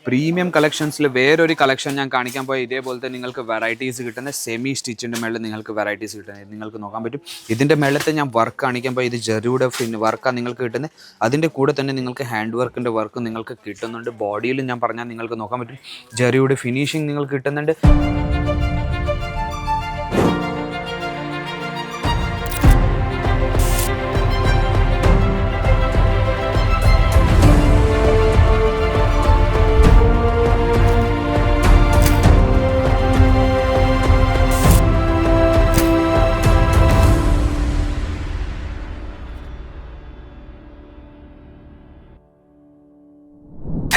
Premium കളക്ഷൻസിൽ വേറൊരു collection ഞാൻ കാണിക്കാൻ പോയ ഇതേപോലത്തെ നിങ്ങൾക്ക് വെറൈറ്റീസ് കിട്ടുന്ന സെമി സ്റ്റിച്ചിൻ്റെ മേളിൽ നിങ്ങൾക്ക് വെറൈറ്റീസ് കിട്ടുന്നത് നിങ്ങൾക്ക് നോക്കാൻ പറ്റും. ഇതിൻ്റെ മേളത്തെ ഞാൻ വർക്ക് കാണിക്കാൻ പോയ ഇത് ജെറിയുടെ വർക്കാണ് നിങ്ങൾക്ക് കിട്ടുന്നത്. അതിൻ്റെ കൂടെ തന്നെ നിങ്ങൾക്ക് ഹാൻഡ് വർക്കിൻ്റെ വർക്ക് നിങ്ങൾക്ക് കിട്ടുന്നുണ്ട്. ബോഡിയിൽ ഞാൻ പറഞ്ഞാൽ നിങ്ങൾക്ക് നോക്കാൻ പറ്റും ജെറിയുടെ ഫിനിഷിങ് നിങ്ങൾക്ക് കിട്ടുന്നുണ്ട്.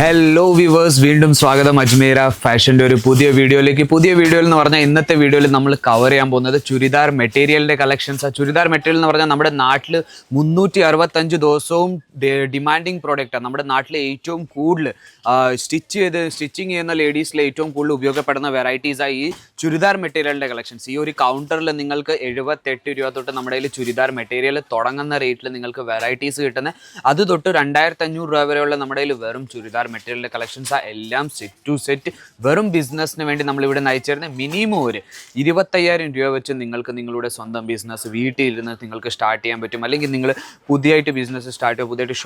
ഹലോ വ്യൂവേഴ്സ്, വീണ്ടും സ്വാഗതം അജ്മീര ഫാഷൻ്റെ ഒരു പുതിയ വീഡിയോയിൽ എന്ന് പറഞ്ഞാൽ ഇന്നത്തെ വീഡിയോയിൽ നമ്മൾ കവർ ചെയ്യാൻ പോകുന്നത് ചുരിദാർ മെറ്റീരിയലിൻ്റെ കളക്ഷൻസാണ്. ചുരിദാർ മെറ്റീരിയൽ എന്ന് പറഞ്ഞാൽ നമ്മുടെ നാട്ടിൽ 365 ദിവസവും ഡിമാൻഡിങ് പ്രോഡക്റ്റാണ്. നമ്മുടെ നാട്ടിലെ ഏറ്റവും കൂടുതൽ സ്റ്റിച്ചിങ് ചെയ്യുന്ന ലേഡീസിൽ ഏറ്റവും കൂടുതൽ ഉപയോഗപ്പെടുന്ന വെറൈറ്റീസായി ഈ ചുരിദാർ മെറ്റീരിയലിൻ്റെ കളക്ഷൻസ്. ഈ ഒരു കൗണ്ടറിൽ നിങ്ങൾക്ക് 78 രൂപ തൊട്ട് നമ്മുടെ കയ്യിൽ ചുരിദാർ മെറ്റീരിയൽ തുടങ്ങുന്ന റേറ്റിൽ നിങ്ങൾക്ക് വെറൈറ്റീസ് കിട്ടുന്നത്. അത് തൊട്ട് 2500 രൂപ വരെയുള്ള നമ്മുടെ കയ്യിൽ വെറും ചുരിദാർ മെറ്റീരിയലിൻ്റെ കളക്ഷൻസ് എല്ലാം സെറ്റ് ടു സെറ്റ് വെറും ബിസിനസ്സിന് വേണ്ടി നമ്മളിവിടെ നയിച്ചിരുന്നത്. മിനിമം ഒരു 25,000 രൂപ വെച്ച് നിങ്ങൾക്ക് നിങ്ങളുടെ സ്വന്തം ബിസിനസ് വീട്ടിലിരുന്ന് നിങ്ങൾക്ക് സ്റ്റാർട്ട് ചെയ്യാൻ പറ്റും. അല്ലെങ്കിൽ നിങ്ങൾ പുതിയതായിട്ട് ബിസിനസ് സ്റ്റാർട്ട് ചെയ്യുക, പുതിയതായിട്ട്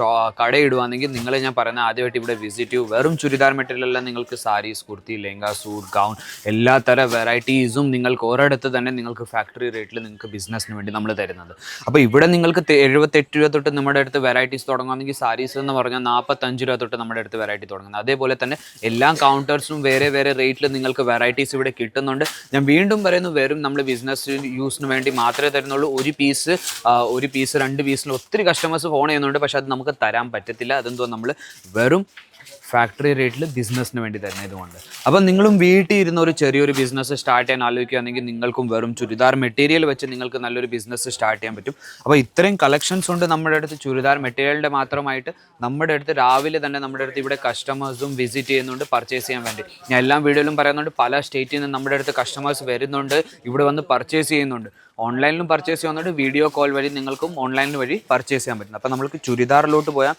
കടയിടുകയാണെങ്കിൽ നിങ്ങളെ ഞാൻ പറയുന്നത് ആദ്യമായിട്ട് ഇവിടെ വിസിറ്റ് ചെയ്യും. വെറും ചുരിദാർ മെറ്റീരിയലെല്ലാം നിങ്ങൾക്ക് സാരീസ്, കുർത്തി, ലെഹങ്ക, സൂട്ട്, ഗൗൺ എല്ലാ തരം വെറൈറ്റീസും നിങ്ങൾക്ക് ഒരിടത്ത് തന്നെ നിങ്ങൾക്ക് ഫാക്ടറി റേറ്റിൽ നിങ്ങൾക്ക് ബിസിനസ്സിന് വേണ്ടി നമ്മൾ തരുന്നത്. അപ്പോൾ ഇവിടെ നിങ്ങൾക്ക് 78 രൂപ തൊട്ട് നമ്മുടെ അടുത്ത് വെറൈറ്റീസ് തുടങ്ങുകയാണെങ്കിൽ സാരീസ് എന്ന് പറഞ്ഞാൽ 45 രൂപ തൊട്ട് നമ്മുടെ അടുത്ത് വെറൈറ്റി തുടങ്ങുന്നത്. അതേപോലെ തന്നെ എല്ലാ കൗണ്ടേഴ്സിനും വേറെ റേറ്റിൽ നിങ്ങൾക്ക് വെറൈറ്റീസ് ഇവിടെ കിട്ടുന്നുണ്ട്. ഞാൻ വീണ്ടും പറയുന്നു, വെറും നമ്മൾ ബിസിനസ് യൂസിന് വേണ്ടി മാത്രമേ തരുന്നുള്ളൂ. ഒരു പീസ് 2 പീസിൽ ഒത്തിരി കസ്റ്റമേഴ്സ് ഫോൺ ചെയ്യുന്നുണ്ട്, പക്ഷെ അത് നമുക്ക് തരാൻ പറ്റത്തില്ല. അതെന്തോ നമ്മൾ വെറും ഫാക്ടറി റേറ്റിൽ ബിസിനസ്സിന് വേണ്ടി തരുന്നതുകൊണ്ട്. അപ്പോൾ നിങ്ങളും വീട്ടിൽ ഇരുന്ന് ഒരു ചെറിയൊരു ബിസിനസ് സ്റ്റാർട്ട് ചെയ്യാൻ ആലോചിക്കുകയാണെങ്കിൽ നിങ്ങൾക്കും വെറും ചുരിദാർ മെറ്റീരിയൽ വെച്ച് നിങ്ങൾക്ക് നല്ലൊരു ബിസിനസ് സ്റ്റാർട്ട് ചെയ്യാൻ പറ്റും. അപ്പോൾ ഇത്രയും കളക്ഷൻസ് ഉണ്ട് നമ്മുടെ അടുത്ത് ചുരിദാർ മെറ്റീരിയലിൻ്റെ മാത്രമായിട്ട്. നമ്മുടെ അടുത്ത് രാവിലെ തന്നെ നമ്മുടെ അടുത്ത് ഇവിടെ കസ്റ്റമേഴ്സും വിസിറ്റ് ചെയ്യുന്നുണ്ട് പർച്ചേസ് ചെയ്യാൻ വേണ്ടി. ഞാൻ എല്ലാ വീഡിയോയിലും പറയുന്നുണ്ട്, പല സ്റ്റേറ്റിൽ നിന്ന് നമ്മുടെ അടുത്ത് കസ്റ്റമേഴ്സ് വരുന്നുണ്ട്, ഇവിടെ വന്ന് പർച്ചേസ് ചെയ്യുന്നുണ്ട്. ഓൺലൈനിലും പർച്ചേസ് ചെയ്യുന്നുണ്ട്, വീഡിയോ കോൾ വഴി നിങ്ങൾക്കും ഓൺലൈൻ വഴി പർച്ചേസ് ചെയ്യാൻ പറ്റും. അപ്പോൾ നമുക്ക് ചുരിദാറിലോട്ട് പോയാൽ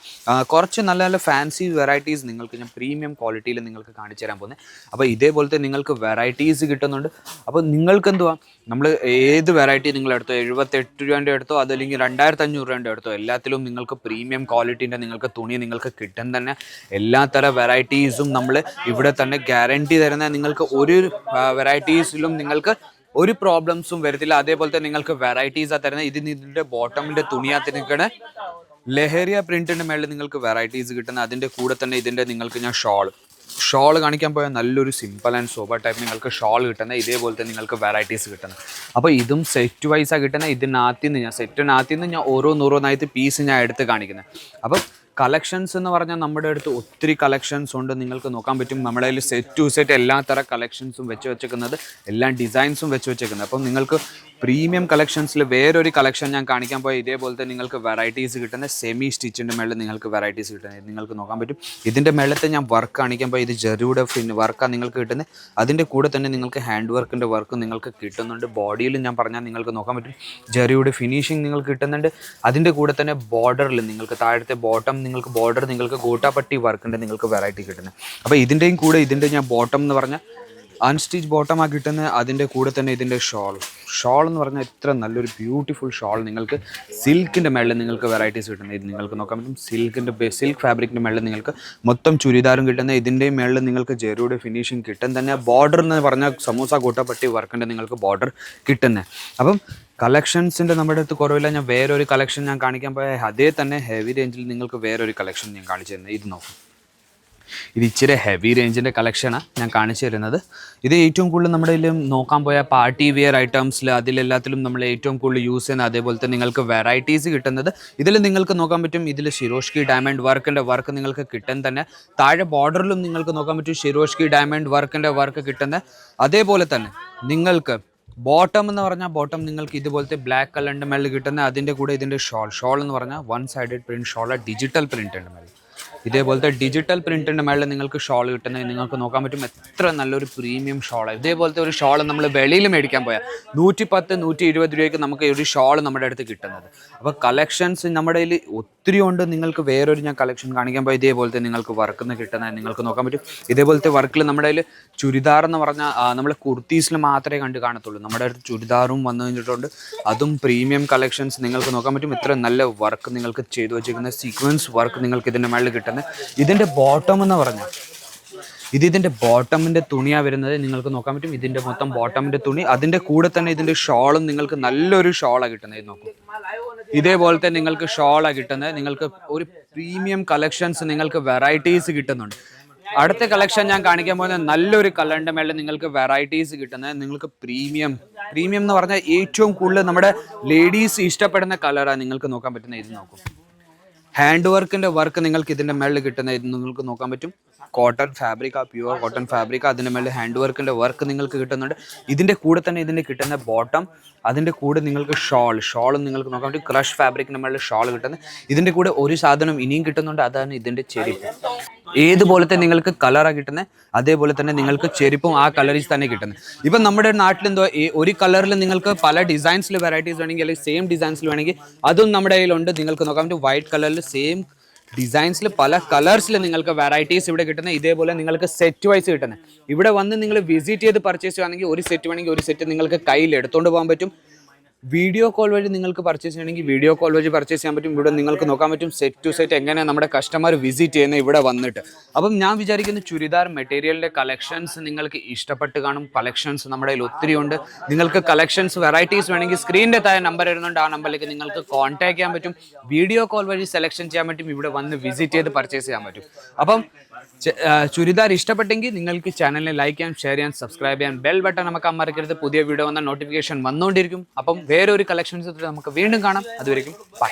കുറച്ച് നല്ല നല്ല ഫാൻസി വെറൈറ്റീസ് നിങ്ങൾക്ക് ഞാൻ പ്രീമിയം ക്വാളിറ്റിയിൽ നിങ്ങൾക്ക് കാണിച്ചു തരാൻ പോകുന്നത്. അപ്പോൾ ഇതേപോലത്തെ നിങ്ങൾക്ക് വെറൈറ്റീസ് കിട്ടുന്നുണ്ട്. അപ്പോൾ നിങ്ങൾക്ക് എന്തുവാ, നമ്മൾ ഏത് വെറൈറ്റി നിങ്ങളെടുത്തോ, 78 രൂപേൻ്റെ എടുത്തോ അതല്ലെങ്കിൽ 2500 രൂപേൻ്റെ എടുത്തോ, എല്ലാത്തിലും നിങ്ങൾക്ക് പ്രീമിയം ക്വാളിറ്റീൻ്റെ നിങ്ങൾക്ക് തുണി നിങ്ങൾക്ക് കിട്ടും തന്നെ. എല്ലാ തരം വെറൈറ്റീസും നമ്മൾ ഇവിടെ തന്നെ ഗ്യാരണ്ടി തരുന്ന. നിങ്ങൾക്ക് ഒരു വെറൈറ്റീസിലും നിങ്ങൾക്ക് ഒരു പ്രോബ്ലംസും വരത്തില്ല. അതേപോലെ തന്നെ നിങ്ങൾക്ക് വെറൈറ്റീസാണ് തരുന്നത്. ഇതിൻ്റെ ബോട്ടമിൻ്റെ തുണിയാത്ത് നിൽക്കണേ ലെഹരിയ പ്രിന്റിൻ്റെ മേളിൽ നിങ്ങൾക്ക് വെറൈറ്റീസ് കിട്ടുന്നത്. അതിൻ്റെ കൂടെ തന്നെ ഇതിൻ്റെ നിങ്ങൾക്ക് ഞാൻ ഷോൾ കാണിക്കാൻ പോയാൽ നല്ലൊരു സിമ്പിൾ ആൻഡ് സോബർ ടൈപ്പ് നിങ്ങൾക്ക് ഷോൾ കിട്ടുന്നത്. ഇതേപോലത്തെ നിങ്ങൾക്ക് വെറൈറ്റീസ് കിട്ടുന്നത്. അപ്പോൾ ഇതും സെറ്റ് വൈസാണ് കിട്ടുന്നത്. സെറ്റിനകത്ത് നിന്ന് ഞാൻ ഓരോന്നായിട്ട് പീസ് ഞാൻ എടുത്ത് കാണിക്കുന്നത്. അപ്പം കളക്ഷൻസ് എന്ന് പറഞ്ഞാൽ നമ്മുടെ അടുത്ത് ഒത്തിരി കളക്ഷൻസ് ഉണ്ട്, നിങ്ങൾക്ക് നോക്കാൻ പറ്റും. നമ്മുടെ കയ്യിൽ സെറ്റ് ടു സെറ്റ് എല്ലാ തരം കളക്ഷൻസും വെച്ചേക്കുന്നത്, എല്ലാ ഡിസൈൻസും വെച്ചേക്കുന്നത്. അപ്പം നിങ്ങൾക്ക് പ്രീമിയം കളക്ഷൻസിൽ വേറൊരു കളക്ഷൻ ഞാൻ കാണിക്കാൻ പോയ ഇതേപോലത്തെ നിങ്ങൾക്ക് വെറൈറ്റീസ് കിട്ടുന്ന സെമി സ്റ്റിച്ചിൻ്റെ മേളിൽ നിങ്ങൾക്ക് വെറൈറ്റീസ് കിട്ടുന്നത് നിങ്ങൾക്ക് നോക്കാൻ പറ്റും. ഇതിൻ്റെ മേളത്തെ ഞാൻ വർക്ക് കാണിക്കാൻ പോയ ഇത് ജെറിയുടെ വർക്കാണ് നിങ്ങൾക്ക് കിട്ടുന്നത്. അതിൻ്റെ കൂടെ തന്നെ നിങ്ങൾക്ക് ഹാൻഡ് വർക്കിൻ്റെ വർക്ക് നിങ്ങൾക്ക് കിട്ടുന്നുണ്ട്. ബോഡിയിൽ ഞാൻ പറഞ്ഞാൽ നിങ്ങൾക്ക് നോക്കാൻ പറ്റും ജെറിയുടെ ഫിനിഷിങ് നിങ്ങൾക്ക് കിട്ടുന്നുണ്ട്. അതിൻ്റെ കൂടെ തന്നെ ബോർഡറിൽ നിങ്ങൾക്ക് താഴത്തെ ബോർഡർ നിങ്ങൾക്ക് ഗോട്ടാപ്പട്ടി വർക്കിൻ്റെ നിങ്ങൾക്ക് വെറൈറ്റി കിട്ടുന്നത്. അപ്പോൾ ഇതിൻ്റെ ഞാൻ ബോട്ടം എന്ന് പറഞ്ഞാൽ അൺസ്റ്റിച്ച് ബോട്ടമാണ് കിട്ടുന്നത്. അതിൻ്റെ കൂടെ തന്നെ ഇതിൻ്റെ ഷോൾ എന്ന് പറഞ്ഞാൽ എത്ര നല്ലൊരു ബ്യൂട്ടിഫുൾ ഷോൾ നിങ്ങൾക്ക് സിൽക്കിൻ്റെ മേളിൽ നിങ്ങൾക്ക് വെറൈറ്റീസ് കിട്ടുന്നത്. ഇത് നിങ്ങൾക്ക് നോക്കാൻ പറ്റും സിൽക്ക് ഫാബ്രിക്കിൻ്റെ മേളിൽ നിങ്ങൾക്ക് മൊത്തം ചുരിദാറും കിട്ടുന്നത്. ഇതിൻ്റെയും മേളിൽ നിങ്ങൾക്ക് ജെറിയുടെ ഫിനിഷിങ് കിട്ടും തന്നെ. ബോർഡർ എന്ന് പറഞ്ഞാൽ സമൂസ ഗോട്ടാപ്പട്ടി വർക്കിൻ്റെ നിങ്ങൾക്ക് ബോർഡർ കിട്ടുന്നത്. അപ്പം കളക്ഷൻസിൻ്റെ നമ്മുടെ അടുത്ത് കുറവില്ല. ഞാൻ വേറൊരു കളക്ഷൻ ഞാൻ കാണിക്കാൻ പോയ അതേ തന്നെ ഹെവി റേഞ്ചിൽ നിങ്ങൾക്ക് വേറൊരു കളക്ഷൻ ഞാൻ കാണിച്ചു തരുന്നത്. ഇത് നോക്കും, ഇത് ഇച്ചിരി ഹെവി റേഞ്ചിൻ്റെ കളക്ഷനാണ് ഞാൻ കാണിച്ചു തരുന്നത്. ഇത് ഏറ്റവും കൂടുതൽ നമ്മുടെ ഇതിൽ നോക്കാൻ പോയാൽ പാർട്ടി വെയർ ഐറ്റംസിൽ അതിലെല്ലാത്തിലും നമ്മൾ ഏറ്റവും കൂടുതൽ യൂസ് ചെയ്യുന്നത്. അതേപോലെ തന്നെ നിങ്ങൾക്ക് വെറൈറ്റീസ് കിട്ടുന്നത് ഇതിൽ നിങ്ങൾക്ക് നോക്കാൻ പറ്റും. ഇതിൽ ഷിരോഷ്കി ഡയമണ്ട് വർക്കിൻ്റെ വർക്ക് നിങ്ങൾക്ക് കിട്ടും തന്നെ. താഴെ ബോർഡറിലും നിങ്ങൾക്ക് നോക്കാൻ പറ്റും ഷിരോഷ്കി ഡയമണ്ട് വർക്കിൻ്റെ വർക്ക് കിട്ടുന്നത്. അതേപോലെ തന്നെ നിങ്ങൾക്ക് ബോട്ടം എന്ന് പറഞ്ഞാൽ ബോട്ടം നിങ്ങൾക്ക് ഇതുപോലത്തെ ബ്ലാക്ക് കളറിൻ്റെ മേളിൽ കിട്ടുന്നത്. അതിൻ്റെ കൂടെ ഇതിൻ്റെ ഷോൾ എന്ന് പറഞ്ഞാൽ 1 സൈഡഡ് പ്രിൻറ്റ് ഡിജിറ്റൽ പ്രിൻ്റ് ഉണ്ട് മേളിൽ. ഇതേപോലത്തെ ഡിജിറ്റൽ പ്രിന്റിന്റെ മേളിൽ നിങ്ങൾക്ക് ഷോൾ കിട്ടുന്നത് നിങ്ങൾക്ക് നോക്കാൻ പറ്റും. എത്ര നല്ലൊരു പ്രീമിയം ഷോളാണ്. ഇതേപോലത്തെ ഒരു ഷോൾ നമ്മൾ വെളിയിൽ മേടിക്കാൻ പോയാൽ 110, 120 രൂപയ്ക്ക് നമുക്ക് ഒരു ഷോൾ നമ്മുടെ അടുത്ത് കിട്ടുന്നത്. അപ്പോൾ കളക്ഷൻസ് നമ്മുടെ കയ്യിൽ ഒത്തിരി ഉണ്ട്. നിങ്ങൾക്ക് വേറൊരു ഞാൻ കളക്ഷൻ കാണിക്കാൻ പോയി ഇതേപോലത്തെ നിങ്ങൾക്ക് വർക്കിൽ നിന്ന് കിട്ടുന്നത് നിങ്ങൾക്ക് നോക്കാൻ പറ്റും. ഇതേപോലത്തെ വർക്കിൽ നമ്മുടെ കയ്യിൽ ചുരിദാർ എന്ന് പറഞ്ഞാൽ നമ്മൾ കുർത്തീസിൽ മാത്രമേ കാണത്തുള്ളൂ. നമ്മുടെ അടുത്ത് ചുരിദാറും വന്നു കഴിഞ്ഞിട്ടുണ്ട്. അതും പ്രീമിയം കളക്ഷൻസ് നിങ്ങൾക്ക് നോക്കാൻ പറ്റും. ഇത്ര നല്ല വർക്ക് നിങ്ങൾക്ക് ചെയ്തു വെച്ചിരിക്കുന്ന സീക്വൻസ് വർക്ക് നിങ്ങൾക്ക് ഇതിൻ്റെ മേളിൽ കിട്ടുന്നത്. ഇതിൻ്റെ ബോട്ടം എന്ന് പറഞ്ഞാൽ ഇതിൻ്റെ ബോട്ടമിൻ്റെ തുണിയാണ് വരുന്നത്. നിങ്ങൾക്ക് നോക്കാൻ പറ്റും. ഇതിൻ്റെ മൊത്തം ബോട്ടമിൻ്റെ തുണി, അതിൻ്റെ കൂടെ തന്നെ ഇതിൻ്റെ ഷോളും നിങ്ങൾക്ക് നല്ലൊരു ഷോളാണ് കിട്ടുന്നത്. ഇത് നോക്കും, ഇതേപോലത്തെ നിങ്ങൾക്ക് ഷോളാണ് കിട്ടുന്നത്. നിങ്ങൾക്ക് ഒരു പ്രീമിയം കളക്ഷൻസ് നിങ്ങൾക്ക് വെറൈറ്റീസ് കിട്ടുന്നുണ്ട്. അടുത്ത കളക്ഷൻ ഞാൻ കാണിക്കാൻ പോകുന്നത് നല്ലൊരു കളറിൻ്റെ മേളിൽ നിങ്ങൾക്ക് വെറൈറ്റീസ് കിട്ടുന്നത്. നിങ്ങൾക്ക് പ്രീമിയം എന്ന് പറഞ്ഞാൽ ഏറ്റവും കൂടുതൽ നമ്മുടെ ലേഡീസ് ഇഷ്ടപ്പെടുന്ന കളറാണ് നിങ്ങൾക്ക് നോക്കാൻ പറ്റുന്നത്. ഇത് നോക്കും, ഹാൻഡ് വർക്കിൻ്റെ വർക്ക് നിങ്ങൾക്ക് ഇതിൻ്റെ മേളിൽ കിട്ടുന്നത്. ഇത് നിങ്ങൾക്ക് നോക്കാൻ പറ്റും. Cotton fabric, pure cotton fabric, അതിൻ്റെ മേളിൽ ഹാൻഡ് വർക്കിൻ്റെ വർക്ക് നിങ്ങൾക്ക് കിട്ടുന്നുണ്ട്. ഇതിൻ്റെ കൂടെ തന്നെ ഇതിൻ്റെ കിട്ടുന്ന ബോട്ടം, അതിൻ്റെ കൂടെ നിങ്ങൾക്ക് ഷോളും നിങ്ങൾക്ക് നോക്കാൻ പറ്റും. ക്രഷ് ഫാബ്രിക്കിൻ്റെ മേളിൽ ഷോൾ കിട്ടുന്നത്. ഇതിൻ്റെ കൂടെ ഒരു സാധനം ഇനിയും കിട്ടുന്നുണ്ട്, അതാണ് ഇതിൻ്റെ ചെരുപ്പ്. ഏതുപോലത്തെ നിങ്ങൾക്ക് കളറാണ് കിട്ടുന്നത് അതേപോലെ തന്നെ നിങ്ങൾക്ക് ചെരുപ്പും ആ കളറിൽ തന്നെ കിട്ടുന്നത്. ഇപ്പം നമ്മുടെ നാട്ടിൽ എന്തോ ഒരു കളറിൽ നിങ്ങൾക്ക് പല ഡിസൈൻസിൽ വെറൈറ്റീസ് വേണമെങ്കിൽ അല്ലെങ്കിൽ സെയിം ഡിസൈൻസിൽ വേണമെങ്കിൽ അതും നമ്മുടെ കയ്യിലുണ്ട്. നിങ്ങൾക്ക് നോക്കാൻ പറ്റും. വൈറ്റ് കളറിൽ സെയിം ഡിസൈൻസിൽ പല കളേഴ്സിൽ നിങ്ങൾക്ക് വെറൈറ്റീസ് ഇവിടെ കിട്ടുന്നത്. ഇതേപോലെ നിങ്ങൾക്ക് സെറ്റ് വൈസ് കിട്ടുന്നത്. ഇവിടെ വന്ന് നിങ്ങൾ വിസിറ്റ് ചെയ്ത് പർച്ചേസ് ചെയ്യുകയാണെങ്കിൽ ഒരു സെറ്റ് വേണമെങ്കിൽ ഒരു സെറ്റ് നിങ്ങൾക്ക് കയ്യിൽ എടുത്തുകൊണ്ട് പോകാൻ പറ്റും. വീഡിയോ കോൾ വഴി നിങ്ങൾക്ക് പർച്ചേസ് ചെയ്യണമെങ്കിൽ വീഡിയോ കോൾ വഴി പർച്ചേസ് ചെയ്യാൻ പറ്റും. ഇവിടെ നിങ്ങൾക്ക് നോക്കാൻ പറ്റും സെറ്റ് ടു സെറ്റ് എങ്ങനെ നമ്മുടെ കസ്റ്റമർ വിസിറ്റ് ചെയ്യുന്നത് ഇവിടെ വന്നിട്ട്. അപ്പം ഞാൻ വിചാരിക്കുന്ന ചുരിദാർ മെറ്റീരിയലിൻ്റെ കളക്ഷൻസ് നിങ്ങൾക്ക് ഇഷ്ടപ്പെട്ട് കാണും. കളക്ഷൻസ് നമ്മുടെ കയ്യിൽ ഒത്തിരി ഉണ്ട്. നിങ്ങൾക്ക് കളക്ഷൻസ് വെറൈറ്റീസ് വേണമെങ്കിൽ സ്ക്രീനിൻ്റെ താഴെ നമ്പർ വരുന്നുണ്ട്. ആ നമ്പറിലേക്ക് നിങ്ങൾക്ക് കോൺടാക്ട് ചെയ്യാൻ പറ്റും. വീഡിയോ കോൾ വഴി സെലക്ഷൻ ചെയ്യാൻ പറ്റും. ഇവിടെ വന്ന് വിസിറ്റ് ചെയ്ത് പർച്ചേസ് ചെയ്യാൻ പറ്റും. അപ്പം ചുരിദാർ ഇഷ്ടപ്പെട്ടെങ്കിൽ നിങ്ങൾക്ക് ചാനലിനെ ലൈക്ക് ചെയ്യാൻ, ഷെയർ ചെയ്യാൻ, സബ്സ്ക്രൈബ് ചെയ്യാൻ, ബെൽ ബട്ടൺ നമുക്ക് മറക്കരുത്. പുതിയ വീഡിയോ വന്നാൽ നോട്ടിഫിക്കേഷൻ വന്നുകൊണ്ടിരിക്കും. അപ്പം വേറൊരു കളക്ഷൻസ് നമുക്ക് വീണ്ടും കാണാം. അതുവരെയും ബൈ.